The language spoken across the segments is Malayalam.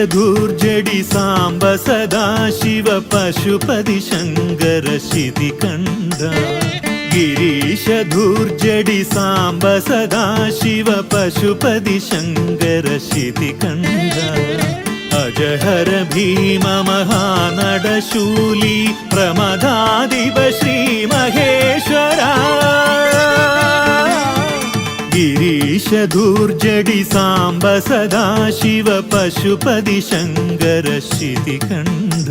ധൂർജടി സാംബ സദാശിവ പശുപതി ശങ്കര ശിതികണ്ഠ. ഗിരീശ ധൂർജടി സാംബ സദാശിവ പശുപതി ശങ്കര ശിതികണ്ഠ. അജഹര ഭീമ മഹാനടശൂലി പ്രമദാധിപ ശ്രീ മഹേശ്വര. ഗിരീശ ധൂർജടി സാംബ സദാശിവ പശുപതി ശങ്കര ശിതികണ്ഠ.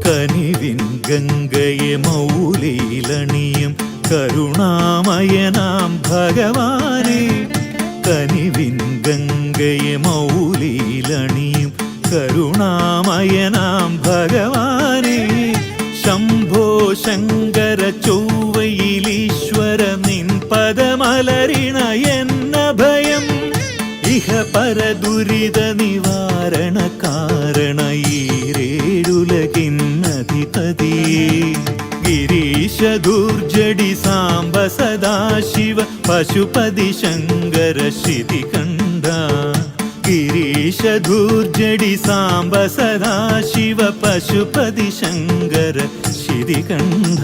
കനിവിൻ ഗംഗയെ മൗലിയിലണിയും കരുണാമയനാം ഭഗവാനെ. കനിവിൻ ഗംഗയെ മൗലിയിലണിയും കരുണാമയനാം ഭഗവാനെ. ശംഭോ ശങ്കര ചൊവ്വയിലീശ്വര നിൻ പദമലരിണ എന്ന ഭയം. ഇഹ പര ദുരിത നിവാരണ കാരണ ഈരേഴുലകിന്നധിപതി. ഗിരീശ ധൂർജടി സാംബ സദാശിവ പശുപതി ശങ്കര ശിതികണ്ഠ. ഗിരീശ ധൂർജടി സാംബ സദാശിവ പശുപതി ശങ്കര ശിതികണ്ഠ.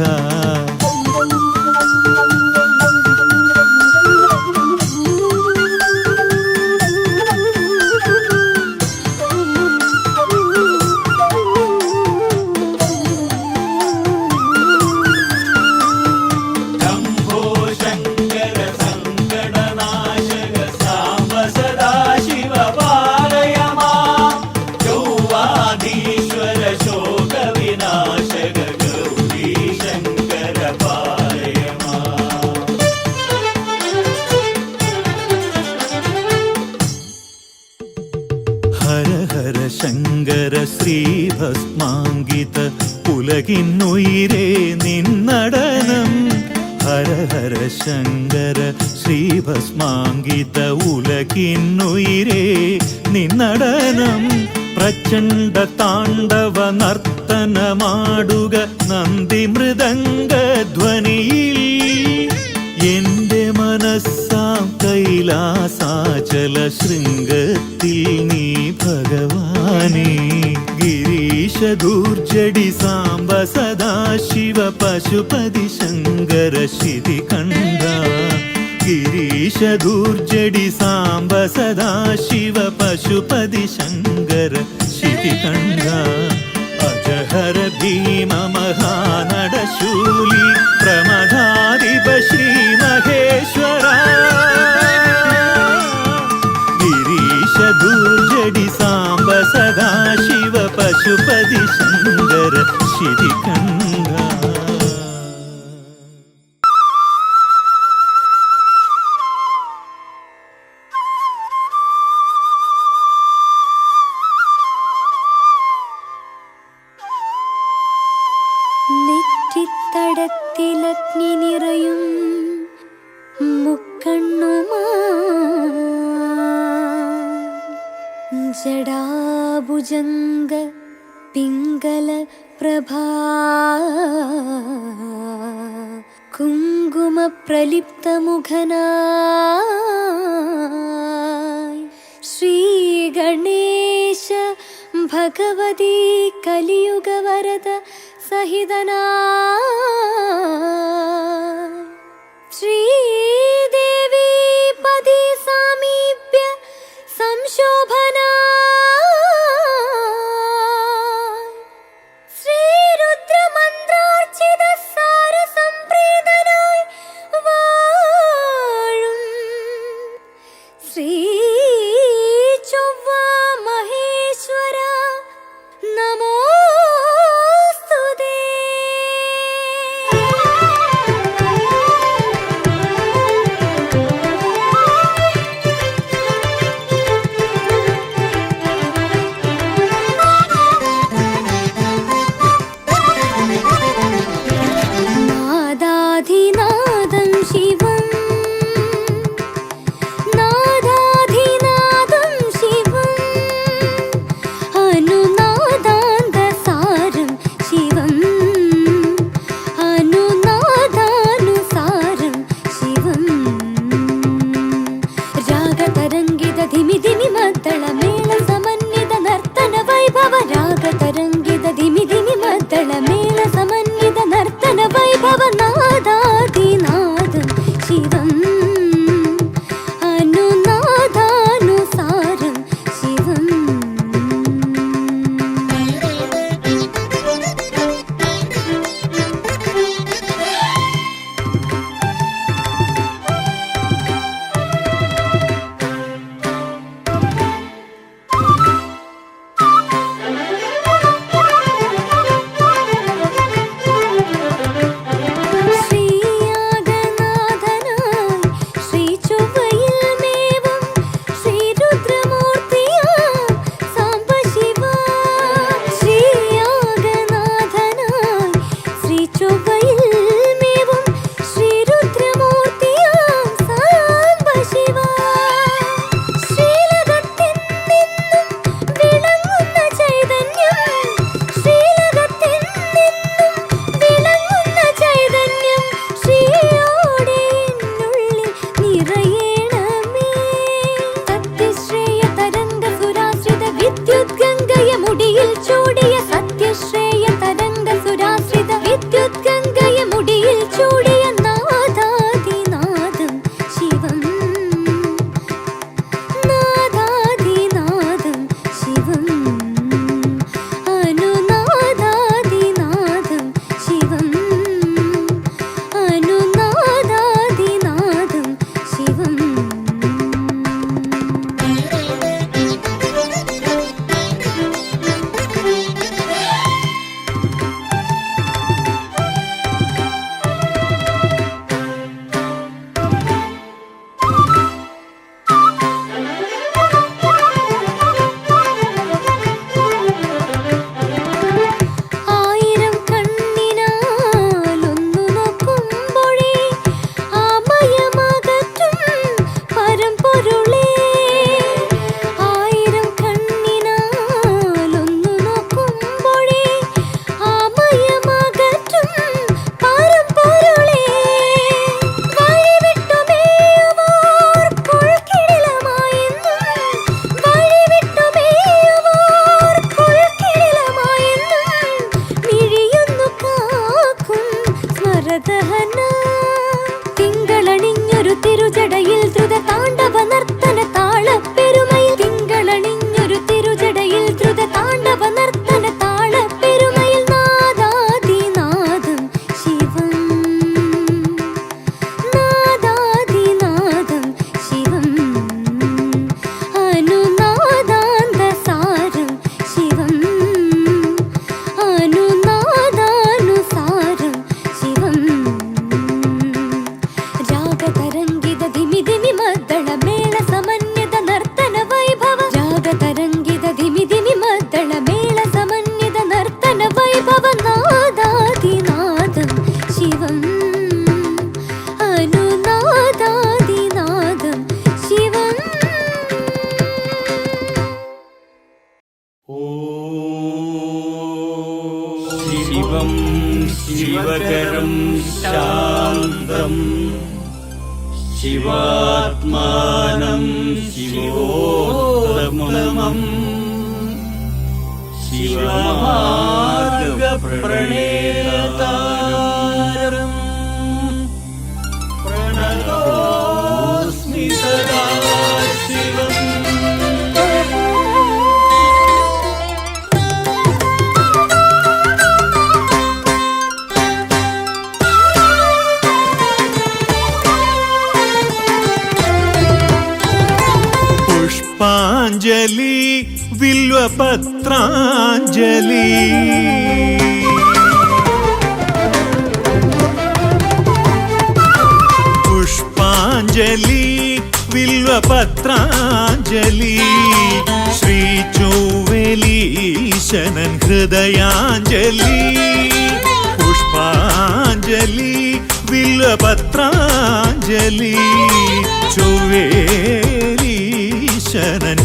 ശങ്കര ശ്രീഭസ്മാങ്കിത ഉലകിന്നുയിരേ നിന്നടനം. ഹര ഹര ശങ്കര ശ്രീഭസ്മാങ്കിത ഉലകിന്നുയിരേ നിന്നടനം. പ്രചണ്ഡ താണ്ഡവ നർത്തനമാടുക നന്ദി മൃദംഗ ധ്വനിയിൽ. എന്റെ മനസ്സാം കൈലാസാചല ശൃംഗത്തിൽ നീ ഭഗവാനേ. ഗിരീശ ധൂർജടി സാംബ സദാശിവ പശുപതി ശങ്കര ശിതികണ്ഠ. ഗിരീശ ധൂർജടി സാംബ സദാശിവ പശുപതി ശങ്കര ശിതികണ്ഠ. അജഹര ഭീമ മഹാനടശൂലി പ്രമദാധിപ ശ്രീ മഹേശ്വര. ഗിരീശ ധൂർജടി സാംബ സദാശിവ പശുപതി ശങ്കര ശിതികണ്ഠ. നെറ്റിത്തടത്തിലഗ്നി നിറയും മുക്കണ്ണുമാ. ജടാഭുജംഗ പിംഗല പ്രഭാ. കുങ്കുമ പ്രലിപ്ത മുഖനായി. ശ്രീ ഗണേശ ഭഗവതി കലിയുഗ വരദ സഹിതനായി. ശ്രീദേവി പതി സാമീപ്യ സംശോഭനായി. ശ്രീരുദ്രമന്ത്രാർച്ചിത സാര സംപ്രീതനായി വാഴും. ശ്രീ ചൊവ്വ മഹേശ്വര നമോസ്തുതേ. ശിവാത്മാനം ശിവോത്തമം ശിവമാർഗപ്രണേതാരം പ്രണതോസ്മി സദാ ശിവം. പുഷ്പാഞ്ജലി വില്വപത്രാഞ്ജലി പുഷ്പാഞ്ജലി വില്വപത്രാഞ്ജലി ശ്രീ ചൊവ്വേലീശനൻ ഹൃദയാഞ്ജലി പുഷ്പാഞ്ജലി വില്വപത്രാഞ്ജലി ചൊവ്വേലീശനൻ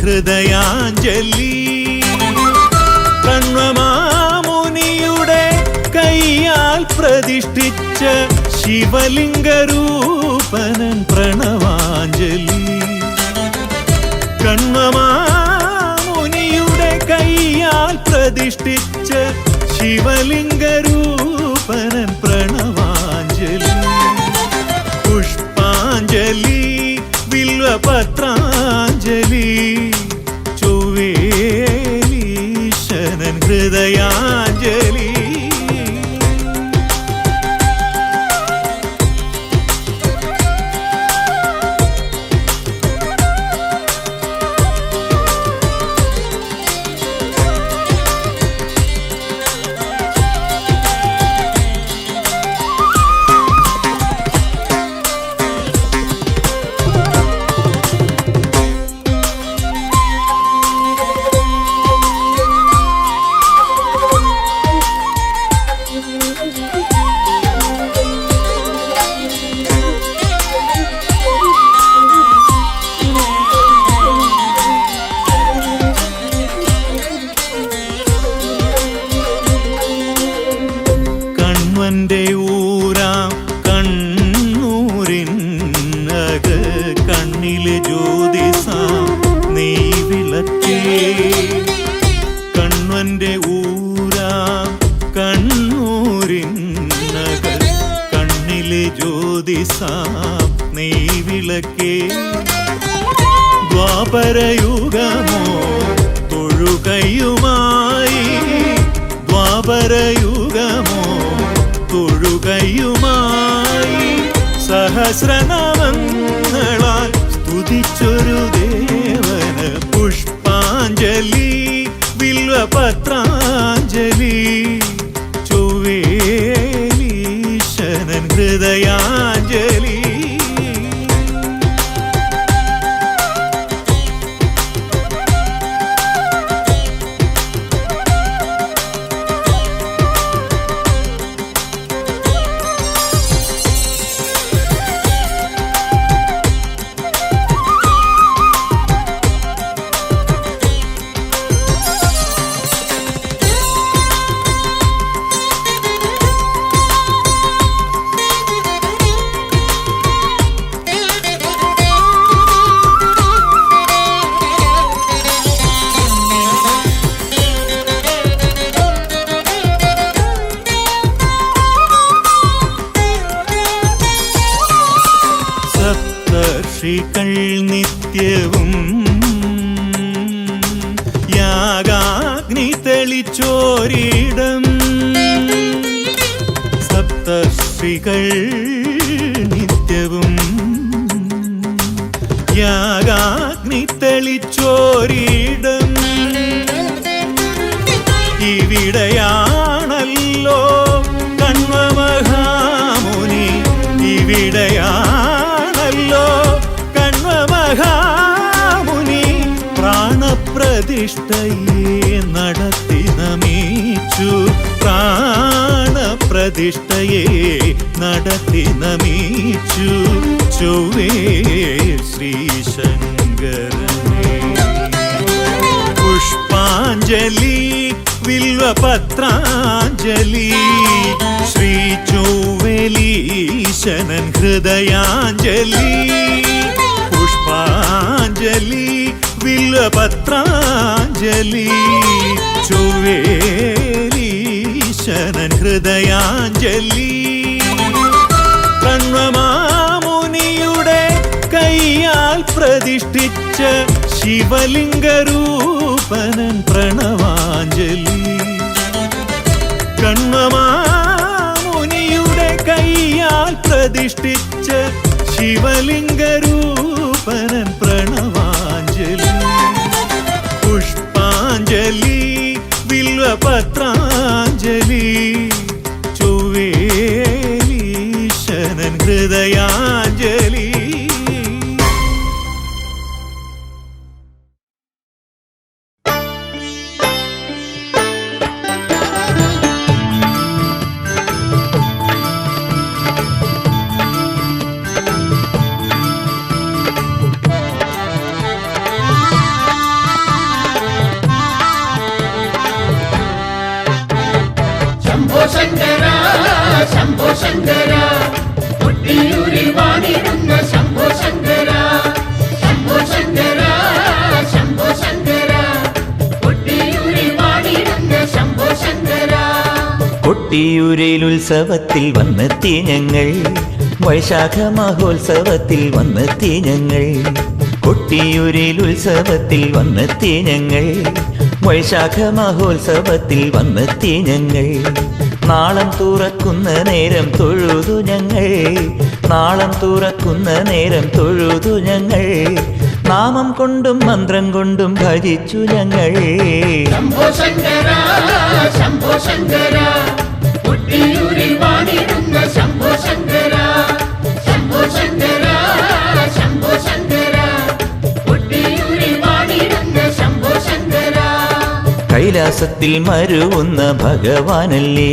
ഹൃദയാഞ്ജലി കണ്വമാമുനിയുടെ കൈയാൽ പ്രതിഷ്ഠിച്ച ശിവലിംഗരൂപനൻ പ്രണവാഞ്ജലി കണ്വമാമുനിയുടെ കൈയാൽ പ്രതിഷ്ഠിച്ച ശിവലിംഗരൂപനൻ പ്രണവാഞ്ജലി പുഷ്പാഞ്ജലി വില്വപത്രാഞ്ജലി ചൊവ്വേലീശനൻ ഹൃദയാഞ്ജലി കണ്വന്റെ ഊരാം കണ്ണൂരിനക കണ്ണിലെ ജ്യോതിസാം നെയ് വിളക്കേ കണ്വന്റെ ഊരാം കണ്ണൂരിനക കണ്ണിലെ ജ്യോതിസാം നെയ് വിളക്കേ ദ്വാപരയുഗമോ തൊഴുകയുമായി ദ്വാപരയുഗമോ തൊഴുകയുമായി സഹസ്രനാമങ്ങളാൽ സ്തുതിച്ചൊരു ദേവന് പുഷ്പാഞ്ജലി വില്വപത്രാഞ്ജലി ചൊവ്വേലീശനൻ ഹൃദയാഞ്ജലി സപ്തർഷികൾ നിത്യവും യാഗാഗ്നി തെളിച്ചോരിടം സപ്തർഷികൾ നിത്യവും യാഗാഗ്നി തെളിച്ചോരിടം ഇവിടെയാണല്ലോ കണ്വമഹാമുനി ഇവിടെയാണല്ലോ കണ്വമഹാമുനി പ്രാണപ്രതിഷ്ഠയെ നടത്തി നമിച്ചു പ്രാണപ്രതിഷ്ഠയെ നടത്തി നമിച്ചു ചൊവ്വേ ശ്രീശങ്കരനെ പുഷ്പാഞ്ജലി വില്വപത്രാഞ്ജലി ശ്രീ ചൊവ്വേലീശനൻ ഹൃദയാഞ്ജലി പുഷ്പാഞ്ജലി വില്വപത്രാഞ്ജലി ചൊവ്വേലീശനൻ ഹൃദയാഞ്ജലി കണ്വമാമുനിയുടെ കൈയാൽ പ്രതിഷ്ഠിച്ച ശിവലിംഗരൂപനൻ പ്രണവാഞ്ജലി കണ്വമാമുനിയുടെ കൈയാൽ പ്രതിഷ്ഠിച്ച ശിവലിംഗരൂപനൻ പ്രണവാഞ്ജലി പുഷ്പാഞ്ജലി വില്വപത്രാഞ്ജലി ചൊവ്വേലീശനൻ ഹൃദയാഞ്ജലി ശങ്കര ശംഭോ ശങ്കര കൊട്ടിയൂരിൽ വാണിടുന്ന ശംഭോ ശങ്കര ശംഭോ ശങ്കര ശംഭോ ശങ്കര കൊട്ടിയൂരിൽ വാണിടുന്ന ശംഭോ ശങ്കര കൊട്ടിയൂരിൽ ഉത്സവത്തിൽ വന്നെത്തി ഞങ്ങൾ വൈശാഖ മഹോത്സവത്തിൽ വന്നെത്തി ഞങ്ങൾ കൊട്ടിയൂരിൽ ഉത്സവത്തിൽ വന്നെത്തി ഞങ്ങൾ വൈശാഖ മഹോത്സവത്തിൽ വന്നെത്തി ഞങ്ങൾ നാളം തുറക്കുന്ന നേരം തൊഴുതു ഞങ്ങൾ നാളം തുറക്കുന്ന നേരം തൊഴുതു ഞങ്ങൾ നാമം കൊണ്ടും മന്ത്രം കൊണ്ടും ഭജിച്ചു ഞങ്ങൾ ശംഭോ ശങ്കര ശംഭോ ശങ്കര കൊട്ടിയൂരിൽ വാണിടുന്ന ശംഭോ ശങ്കര ശംഭോ ശങ്കര ശംഭോ ശങ്കര കൊട്ടിയൂരിൽ വാണിടുന്ന ശംഭോ ശങ്കര കൈലാസത്തിൽ മരുവുന്ന ഭഗവാനല്ലേ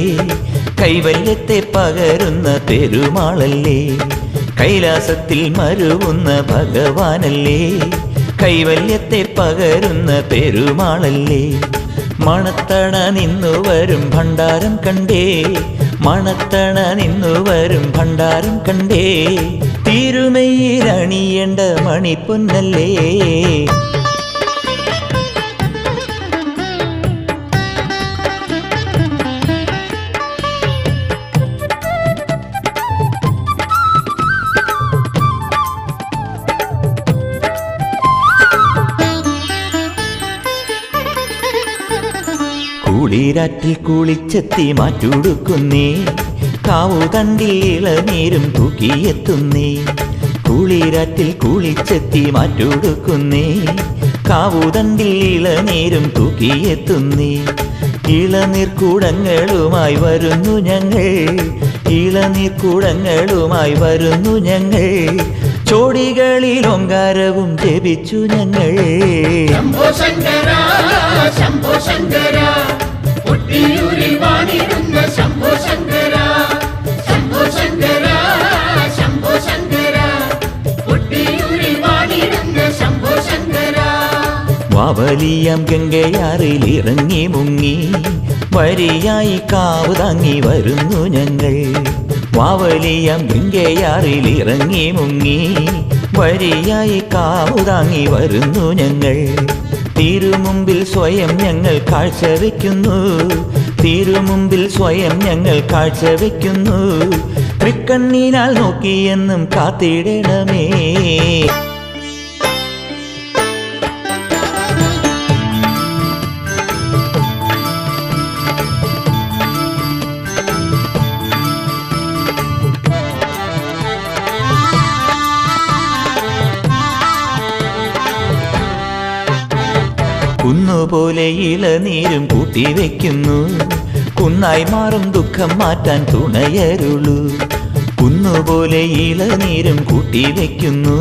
കൈവല്യത്തെ പകരുന്ന പെരുമാളല്ലേ കൈലാസത്തിൽ മരുവുന്ന ഭഗവാനല്ലേ കൈവല്യത്തെ പകരുന്ന പെരുമാളല്ലേ മണത്തണ നിന്നു വരും ഭണ്ഡാരം കണ്ടേ മണത്തണ നിന്നു വരും ഭണ്ഡാരം കണ്ടേ തിരുമയിലണിയേണ്ട മണിപ്പൊന്നല്ലേ കുളിരാറ്റിൽ കുളിച്ചെത്തി മാറ്റുടുക്കുന്നേ കാവുതണ്ടിൽ ഇളനീരും തൂക്കിയെത്തുന്നേ കുളിരാറ്റിൽ കുളിച്ചെത്തി മാറ്റുടുക്കുന്നേ കാവുതണ്ടിൽ ഇളനീരും തൂക്കിയെത്തുന്നേ ഇളനീർക്കൂടങ്ങളുമായി വരുന്നു ഞങ്ങൾ ഇളനീർക്കൂടങ്ങളുമായി വരുന്നു ഞങ്ങൾ ചോടികളിൽ ഓങ്കാരവും ജപിച്ചു ഞങ്ങൾ ശംഭോ ശങ്കര ശംഭോ ശങ്കര കൊട്ടിയൂരിൽ വാണിടുന്ന ശംഭോ ശങ്കര ശംഭോ ശങ്കര ശംഭോ ശങ്കര കൊട്ടിയൂരിൽ വാണിടുന്ന ശംഭോ ശങ്കര വാവലിയം ഗംഗയാറിൽ ഇറങ്ങി മുങ്ങി വരിയായി കാവ് താങ്ങി വരുന്നു ഞങ്ങൾ വാവലിയം ഗംഗയാറിൽ ഇറങ്ങി മുങ്ങി വരിയായി കാവ് താങ്ങി വരുന്നു ഞങ്ങൾ തിരുമുമ്പിൽ സ്വയം ഞങ്ങൾ കാഴ്ചവെക്കുന്നു തിരുമുമ്പിൽ സ്വയം ഞങ്ങൾ കാഴ്ചവെക്കുന്നു തൃക്കണ്ണീനാൽ നോക്കിയെന്നും കാത്തിടണമേ കുന്നുപോലെ ഇളനീരും കൂട്ടിവെക്കുന്നു കുന്നായി മാറും ദുഃഖം മാറ്റാൻ തുണയരുളൂ കുന്നുപോലെ ഇളനീരും കൂട്ടിവെക്കുന്നു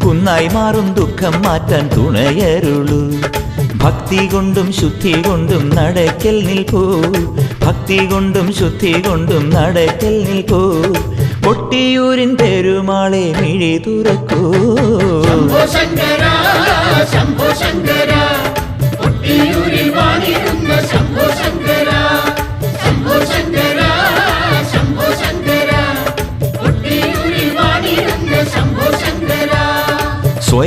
കുന്നായി മാറും ദുഃഖം മാറ്റാൻ തുണയരുളൂ ഭക്തി കൊണ്ടും ശുദ്ധി കൊണ്ടും നടക്കൽ നിൽക്കൂ ഭക്തി കൊണ്ടും ശുദ്ധി കൊണ്ടും നടക്കൽ നിൽക്കൂ കൊട്ടിയൂരിൻ പെരുമാളെ മിഴി തുറക്കൂ ശംഭോ ശങ്കര ശംഭോ ശങ്കര കൊട്ടിയൂരിൽ വാണിടുന്ന ശംഭോ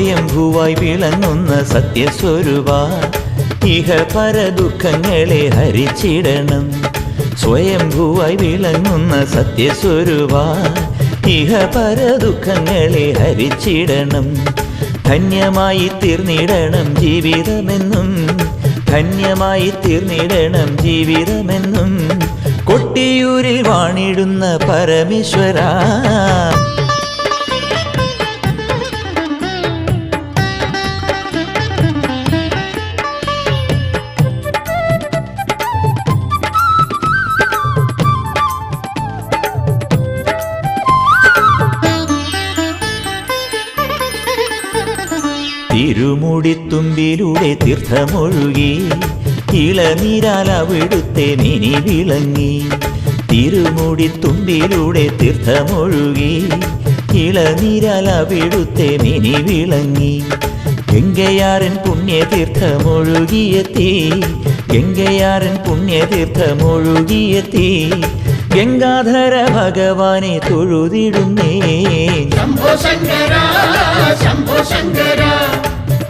സ്വയംഭൂവായി വിളങ്ങുന്ന സത്യസ്വരൂപ ഇഹ പരദുഃഖങ്ങളെ ഹരിച്ചിടണം. സ്വയംഭൂവായി വിളങ്ങുന്ന സത്യസ്വരൂപ ഇഹ പരദുഃഖങ്ങളെ ഹരിച്ചിടണം. ധന്യമായി തീർന്നിടണം ജീവിതമെന്നും, ധന്യമായി തീർന്നിടണം ജീവിതമെന്നും കൊട്ടിയൂരിൽ വാണിടുന്ന പരമേശ്വര. തിരുമുടിത്തുമ്പിലൂടെ തീർത്ഥമൊഴുകി ഇളനീരാൽ അവിടുത്തെ മിനി വിളങ്ങി. തിരുമുടിത്തുമ്പിലൂടെ തീർത്ഥമൊഴുകി ഇളനീരാൽ അവിടുത്തെ മിനി വിളങ്ങി. ഗംഗയാരൻ പുണ്യതീർത്ഥമൊഴുകിയെത്തി, ഗംഗയാരൻ പുണ്യതീർത്ഥമൊഴുകിയെത്തി. ഗംഗാധര ഭഗവാനെ തൊഴുതിടുന്നേ. ശംഭോ ശങ്കര ശംഭോ ശങ്കര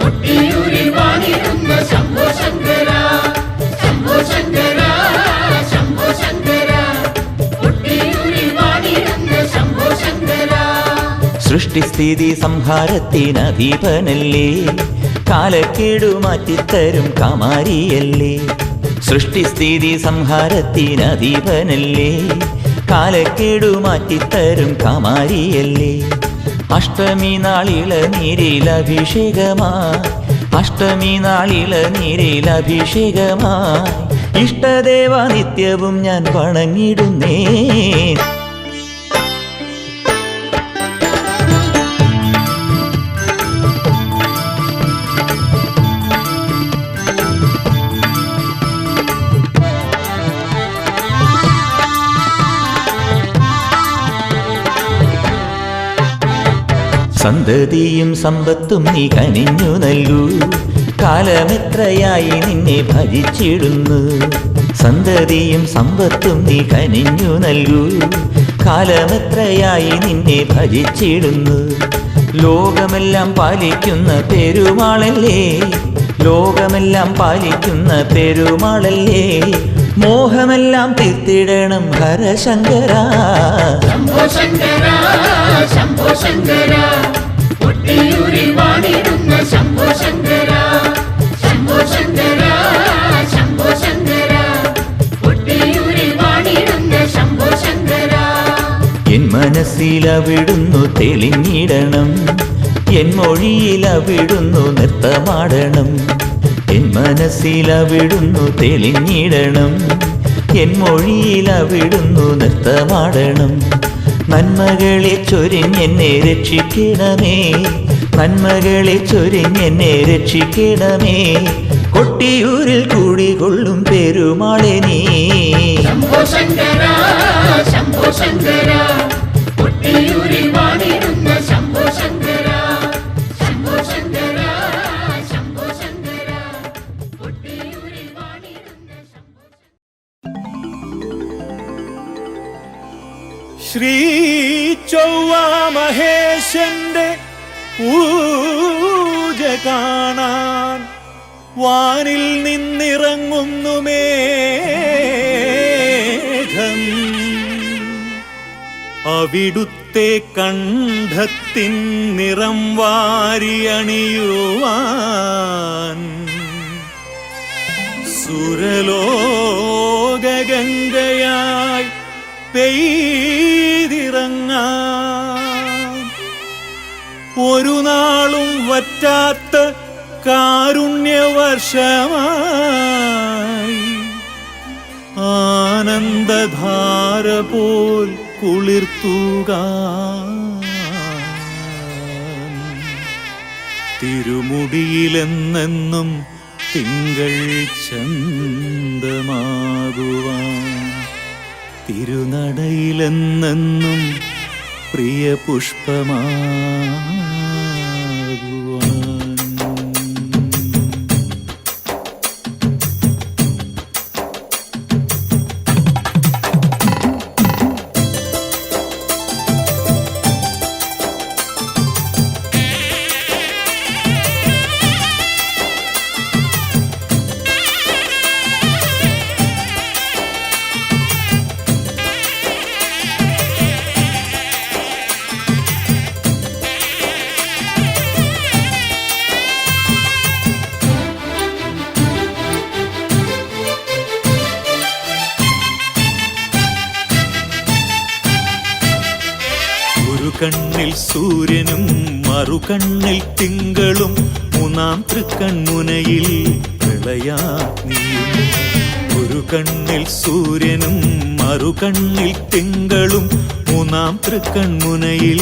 കൊട്ടിയൂരിൽ വാണിടുന്ന ശംഭോ ശങ്കര. ശംഭോ ശങ്കര ശംഭോ ശങ്കര കൊട്ടിയൂരിൽ വാണിടുന്ന ശംഭോ ശങ്കര. സൃഷ്ടിസ്ഥിതി സംഹാരത്തിനധീപനല്ലേ, കാലക്കേടു മാറ്റിത്തരും കാമാരിയല്ലേ. സൃഷ്ടിസ്ഥിതി സംഹാരത്തിനധീപനല്ലേ, കാലക്കേടു മാറ്റിത്തരും കാമാരിയല്ലേ. അഷ്ടമി നാളിളനീരിലഭിഷേകമായി, അഷ്ടമി നാളിളനീരിലഭിഷേകമായി ഇഷ്ടദേവ നിത്യവും ഞാൻ വണങ്ങിടുന്നേ. സന്തതിയും സമ്പത്തും നീ കനിഞ്ഞു നൽകൂ, കാലമെത്രയായി നിന്നെ ഭജിച്ചിടുന്നു. സന്തതിയും സമ്പത്തും നീ കനിഞ്ഞു നൽകൂ, കാലമെത്രയായി നിന്നെ ഭജിച്ചിടുന്നു. ലോകമെല്ലാം പാലിക്കുന്ന പെരുമാളല്ലേ, ലോകമെല്ലാം പാലിക്കുന്ന പെരുമാളല്ലേ. മോഹമെല്ലാം തീർത്തിടണം ഹരശങ്കര. ശംഭോ ശങ്കര ശംഭോ ശങ്കര കൊട്ടിയൂരിൽ വാണിടുന്ന ശംഭോ ശങ്കര. ശംഭോ ശങ്കര ശംഭോ ശങ്കര കൊട്ടിയൂരിൽ വാണിടുന്ന ശംഭോ ശങ്കര. എൻ മനസ്സിലവിടുന്നു തെളിഞ്ഞിടണം, എൻ മൊഴിയിലവിടുന്നു നൃത്തമാടണം. എൻ മനസ്സിലവിടുന്നു തെളിഞ്ഞിടണം, എൻ മൊഴിയിലവിടുന്നു നൃത്തമാടണം. നന്മകളെ ചൊരിഞ്ഞെന്നെ രക്ഷിക്കണമേ, നന്മകളെ ചൊരിഞ്ഞെന്നെ രക്ഷിക്കണമേ. കൊട്ടിയൂരിൽ കൂടികൊള്ളും പെരുമാളെ നീ. ശംഭോ ശങ്കര ശംഭോ ശങ്കര കൊട്ടിയൂരിൽ വാണിടുന്ന ശംഭോ ശങ്കര. ശംഭോ ശങ്കര ശംഭോ ശങ്കര കൊട്ടിയൂരിൽ വാണിടുന്ന ശംഭോ ശങ്കര. ശ്രീ ചൊവ്വ മഹേശന്റെ പൂജ കാണാൻ വാനിൽ നിന്നിറങ്ങുന്നു മേഘം. അവിടുത്തെ കണ്ഠത്തിൻ നിറം വാരിയണിയുവാൻ സുരലോകഗംഗയായി പെയ്തിറങ്ങാൻ ഒരു നാളും വറ്റാത്ത കാരുണ്യവർഷമായി ആനന്ദധാര പോൽ കുളിർത്തുകാൻ തിരുമുടിയിലെന്നെന്നും തിങ്കൾ ചന്തമാകുവാൻ തിരുനടയിലെന്നെന്നും പ്രിയ പുഷ്പമാകുവാൻ. കണ്ണിൽ സൂര്യനും മറുകണ്ണിൽ തിങ്കളും മൂന്നാം തൃക്കൺമുനയിൽ പ്രളയാഗ്നിയും. ഒരു കണ്ണിൽ സൂര്യനും മറുകണ്ണിൽ തിങ്കളും മൂന്നാം തൃക്കൺമുനയിൽ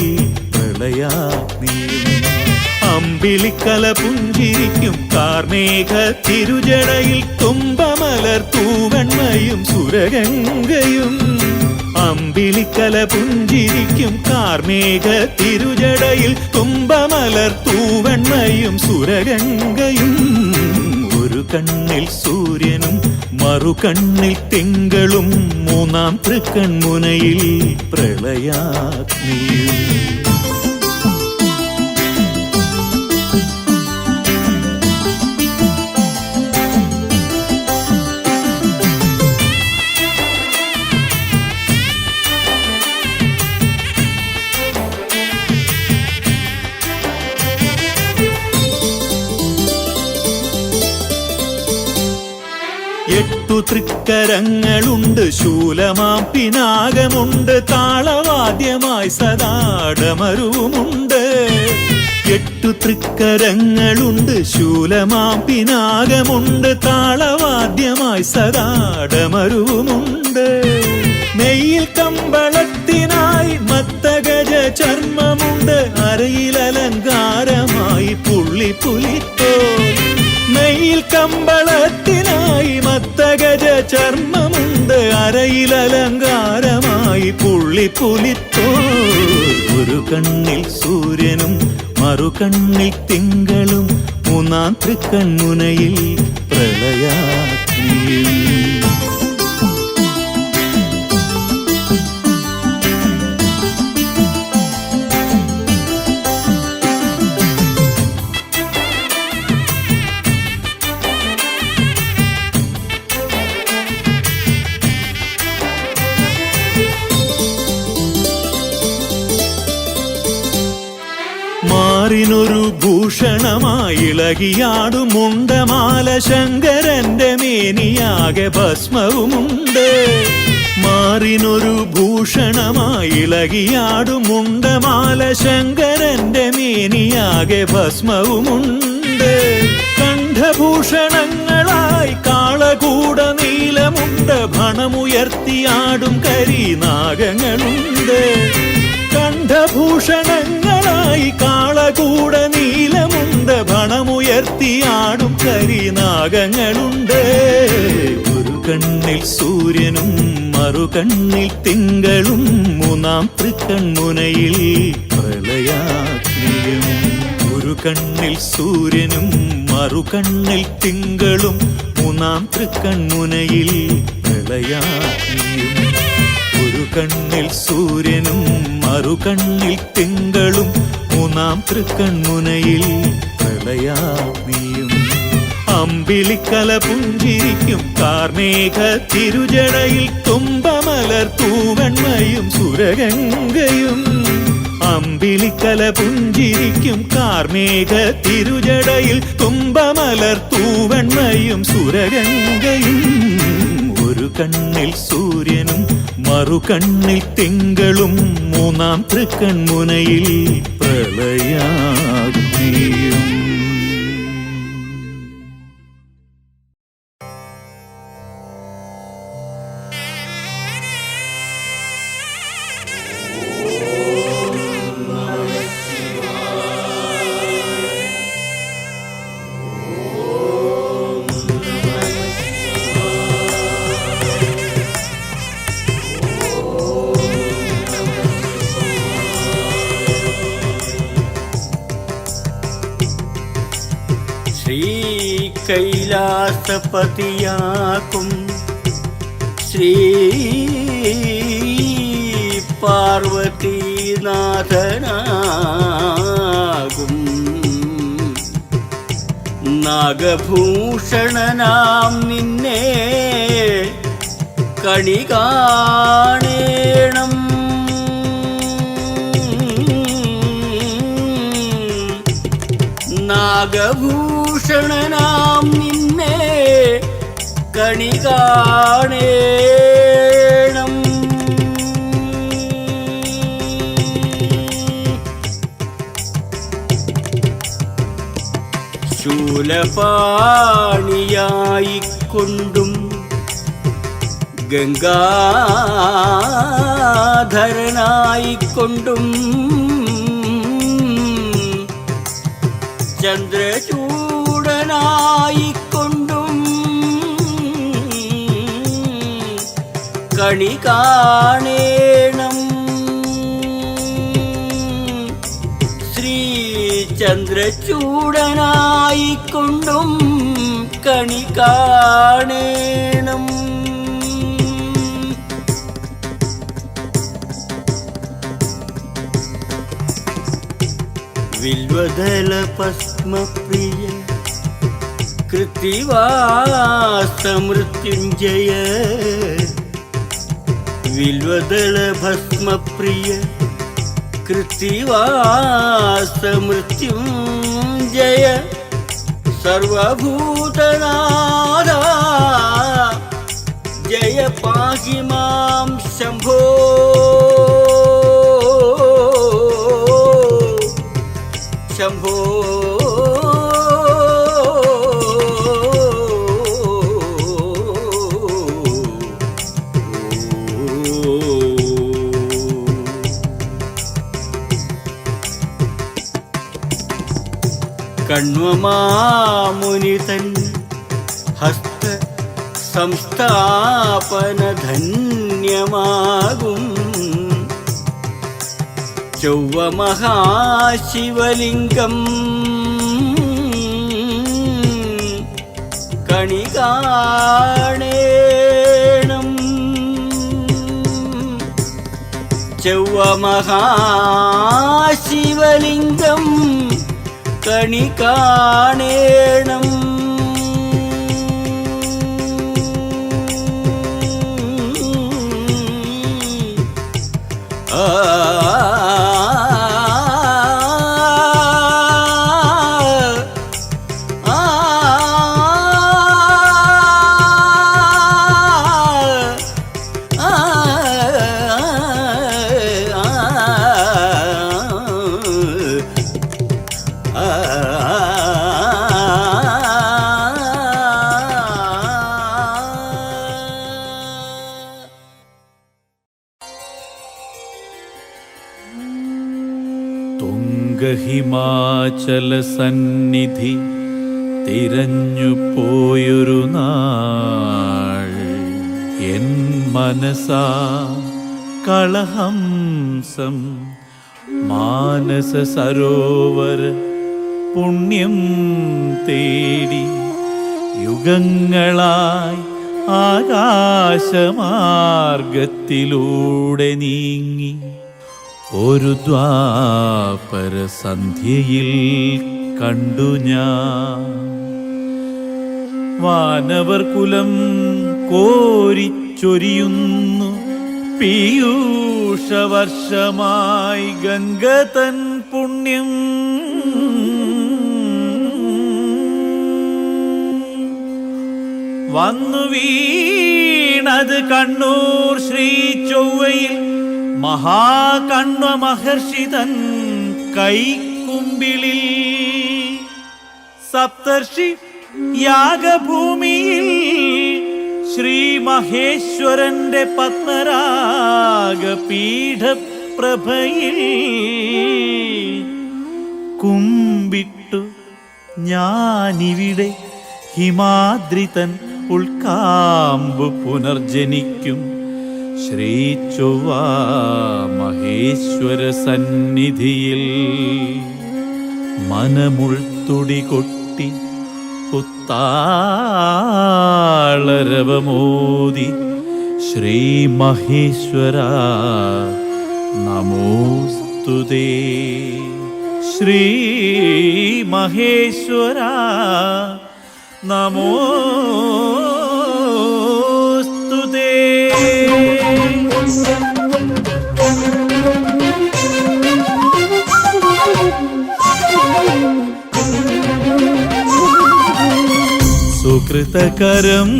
പ്രളയാഗ്നിയും. അമ്പിളിക്കല പുഞ്ചിരിക്കും കാർമേഘ തിരുജടയിൽ തുമ്പമലർ തൂവെണ്മയും സുരഗംഗയും. അമ്പിളിക്കല പുഞ്ചിരിക്കും കാർമേഘ തിരുജടയിൽ തുമ്പമലർ തൂവെണ്മയും സുരഗംഗയും. ഒരു കണ്ണിൽ സൂര്യനും മറുകണ്ണിൽ തിങ്കളും മൂന്നാം തൃക്കൺമുനയിൽ പ്രളയാഗ്നിയും. എട്ടു തൃക്കരങ്ങളുണ്ട് ശൂലമാം പിനാകമുണ്ട് താളവാദ്യമായി സദാടമരുവുമുണ്ട്. എട്ടു തൃക്കരങ്ങളുണ്ട് ശൂലമാം പിനാകമുണ്ട് താളവാദ്യമായി സദാടമരുവുമുണ്ട്. നെയ്യിൽ കമ്പളത്തിനായി മത്തഗജ ചർമ്മമുണ്ട് അരയിലലങ്കാരമായി പുള്ളിപ്പുലിത്തോൽ. നെയ്യിൽ കമ്പളത്തിനായി മത്തഗജ ചർമ്മമുണ്ട് അരയിലലങ്കാരമായി പുള്ളിപ്പുലിത്തോൽ. ഒരു കണ്ണിൽ സൂര്യനും മറുകണ്ണിൽ തിങ്കളും മൂന്നാം തൃക്കൺമുനയിൽ പ്രളയാഗ്നിയും. മാറിനൊരു ഭൂഷണമായി ഇളകിയാടുമുണ്ടമാല ശങ്കരന്റെ മേനിയാകെ ഭസ്മവുമുണ്ട്. മാറിനൊരു ഭൂഷണമായി ഇളകിയാടുമുണ്ടമാല ശങ്കരന്റെ മേനിയാകെ ഭസ്മവുമുണ്ട്. കണ്ഠഭൂഷണങ്ങളായി കാളകൂട നീലമുണ്ട് ഭണമുയർത്തിയാടും കരിനാഗങ്ങളുണ്ട്. കണ്ഠഭൂഷണങ്ങളായി കാളകൂട നീലമുണ്ട് ഭണമുയർത്തിയാടും കരിനാഗങ്ങളുണ്ട്. ഒരു കണ്ണിൽ സൂര്യനും മറുകണ്ണിൽ തിങ്കളും മൂന്നാം തൃക്കൺമുനയിൽ പ്രളയാഗ്നിയും. ഒരു കണ്ണിൽ സൂര്യനും മറുകണ്ണിൽ തിങ്കളും മൂന്നാം തൃക്കൺമുനയിൽ പ്രളയാഗ്നിയും. ഒരു കണ്ണിൽ സൂര്യനും മറുകണ്ണിൽ തിങ്കളും മൂന്നാം തൃക്കൺമുനയിൽ പ്രളയാഗ്നിയും. അമ്പിളിക്കല പുഞ്ചിരിക്കും കാർമേഘ തിരുജടയിൽ തുമ്പമലർ തൂവെണ്മയും സുരഗംഗയും. അമ്പിളിക്കല പുഞ്ചിരിക്കും കാർമേഘ തിരുജടയിൽ തുമ്പമലർ തൂവെണ്മയും സുരഗംഗയും. ഒരു കണ്ണിൽ സൂര്യനും മറുകണ്ണിൽ തിങ്കളും മൂന്നാം തൃക്കൺമുനയിൽ പ്രളയാഗ്നിയും. കൈലാസപതിയാക്കും ശ്രീ പാർവതീനാഥനാകും നാഗഭൂഷണനാം നിന്നെ കണി കാണേണം. നാഗഭൂഷണനാം നിന്നെ കണി കാണേണം. ശൂലപാണിയായിക്കൊണ്ടും ഗംഗാധരനായിക്കൊണ്ടും ചന്ദ്രചൂടനായിക്കൊണ്ടും കണി കാണേണം. ശ്രീ ചന്ദ്രചൂടനായിക്കൊണ്ടും കണി കാണേണം. വില്വദല പത്മപ്രിയ കൃത്തിവാസമൃത്യുഞ്ജയ വില്വദല ഭസ്മപ്രിയ കൃത്തിവാസമൃത്യുഞ്ജയ സർവഭൂതനാഥ ജയ പാഹി മാം ശംഭോ ശംഭോ. കണ്വമാമുനിതൻ ഹസ്ത സംസ്ഥാപന ധന്യമാകും ചൊവ്വ മഹാശിവലിംഗം കണി കാണേണം. ചൊവ്വ മഹാശിവലിംഗം കണി കാണേണം. തുംഗഹിമാചല സന്നിധി തിരഞ്ഞു പോയൊരു നാൾ എൻ മനസാ കളഹംസം മാനസ സരോവര പുണ്യം തേടി യുഗങ്ങളായി ആകാശമാർഗത്തിലൂടെ നീങ്ങി ഒരു ദ്വാപര സന്ധ്യയിൽ കണ്ടു ഞാൻ വാനവർ കുലം കോരിച്ചൊരിയുന്നു പീയൂഷവർഷമായി ഗംഗതൻ പുണ്യം. വന്നു വീണത് കണ്ണൂർ ശ്രീ ചൊവ്വയിൽ മഹാകണ്വ മഹർഷിതൻ കൈക്കുമ്പിളിൽ. സപ്തർഷി യാഗഭൂമിയിൽ ശ്രീ മഹേശ്വരന്റെ പത്മരാഗ പീഠപ്രഭയിൽ കുമ്പിട്ടു ഞാനിവിടെ ഹിമാദ്രിതൻ ഉൾക്കാമ്പു പുനർജനിക്കും ശ്രീ ചൊവ്വ മഹേശ്വര സന്നിധിയിൽ. മനമുൾത്തുടി കൊട്ടി പുത്താളരവമോദി ശ്രീ മഹേശ്വര നമോസ്തുതേ. ശ്രീ മഹേശ്വര നമോസ്തുതേ. സുകൃതകരം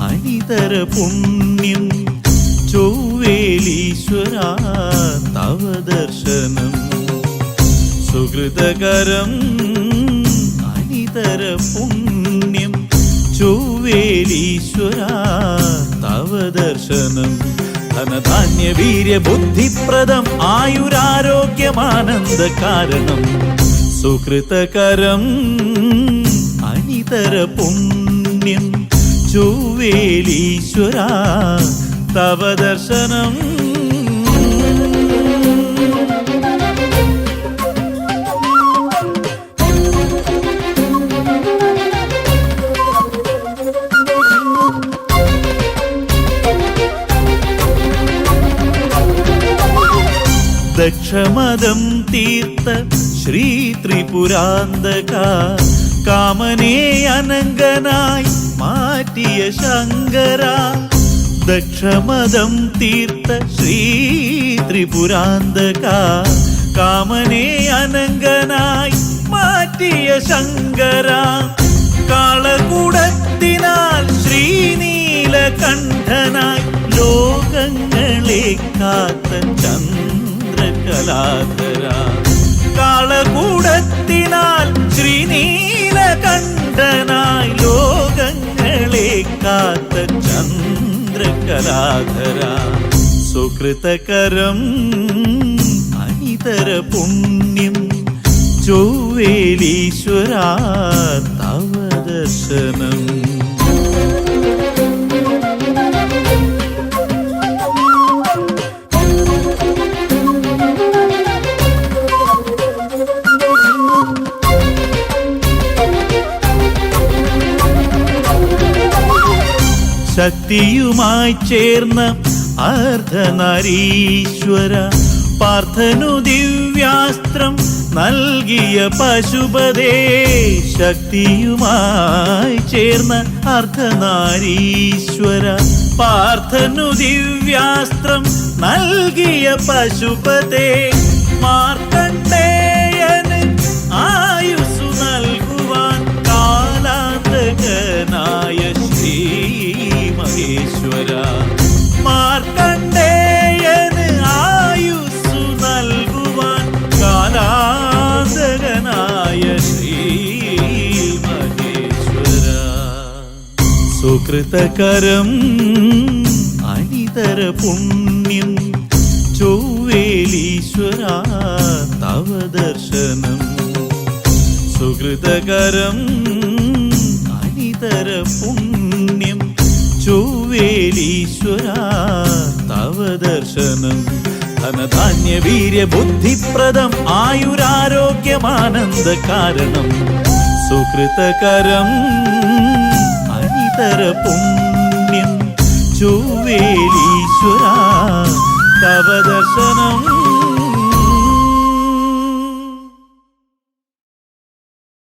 അനിതര പുണ്യം ചൊവ്വേലീശ്വര തവ ദർശനം. സുകൃതകരം പുണ്യം ചൊവ്വേലീശ്വര തവ ദർശനം ധനധാന്യ വീര്യ ബുദ്ധിപ്രദം ആയുരാരോഗ്യമാനന്ദ കാരണം സുകൃതകരം അനിതര പുണ്യം ചൊവ്വേലീശ്വര തവ ദർശനം ദക്ഷമദം തീർത്ത ശ്രീ ത്രിപുരാന്തക കാമനെ അനങ്കനായി മാറ്റിയ ശങ്കര ദക്ഷമദം തീർത്ത ശ്രീ ത്രിപുരാന്തക കാമനെ അനങ്കനായി മാറ്റിയ ശങ്കര കാളകൂടത്തിനാൽ ശ്രീനീലകണ്ഠനായി ലോകങ്ങളെ കാത്ത ചന്ദ്രകലാധര കാളകൂടത്തിനാൽ ശ്രീനീലകണ്ഠനായി ലോകങ്ങളെ കാത്ത ചന്ദ്രകലാധര സുകൃതകരം അനിതര പുണ്യം ചൊവ്വേലീശ്വര തവ ദർശനം ശക്തിയുമായി ചേർന്ന അർദ്ധനാരീശ്വര പാർത്ഥനു ദിവ്യാസ്ത്രം നൽകിയ പശുപതേ ശക്തിയുമായി ചേർന്ന അർദ്ധനാരീശ്വര പാർത്ഥനു ദിവ്യാസ്ത്രം നൽകിയ പശുപതേ മാർക്കണ്ഡേയന് ആയുസ്സു നൽകുവാൻ കാലാന്തകനായ ശ്രീ മഹേശ്വര മാർക്കണ്ഡേയന് ആയുസ്സു നൽകുവാൻ കാലാന്തകനായ ശ്രീ മഹേശ്വര സുകൃതകരം അനിതര പുണ്യം ചൊവ്വേലീശ്വര തവ ദർശനം സുകൃതകരം അനിതര പുണ്യം ചൊവ്വേലീശ്വര തവ ദർശനം ധനധാന്യ വീര്യ ബുദ്ധിപ്രദം ആയുരാരോഗ്യമാനന്ദ കാരണം സുകൃതകരം അനിതര പുണ്യം ചൊവ്വേലീശ്വര തവ ദർശനം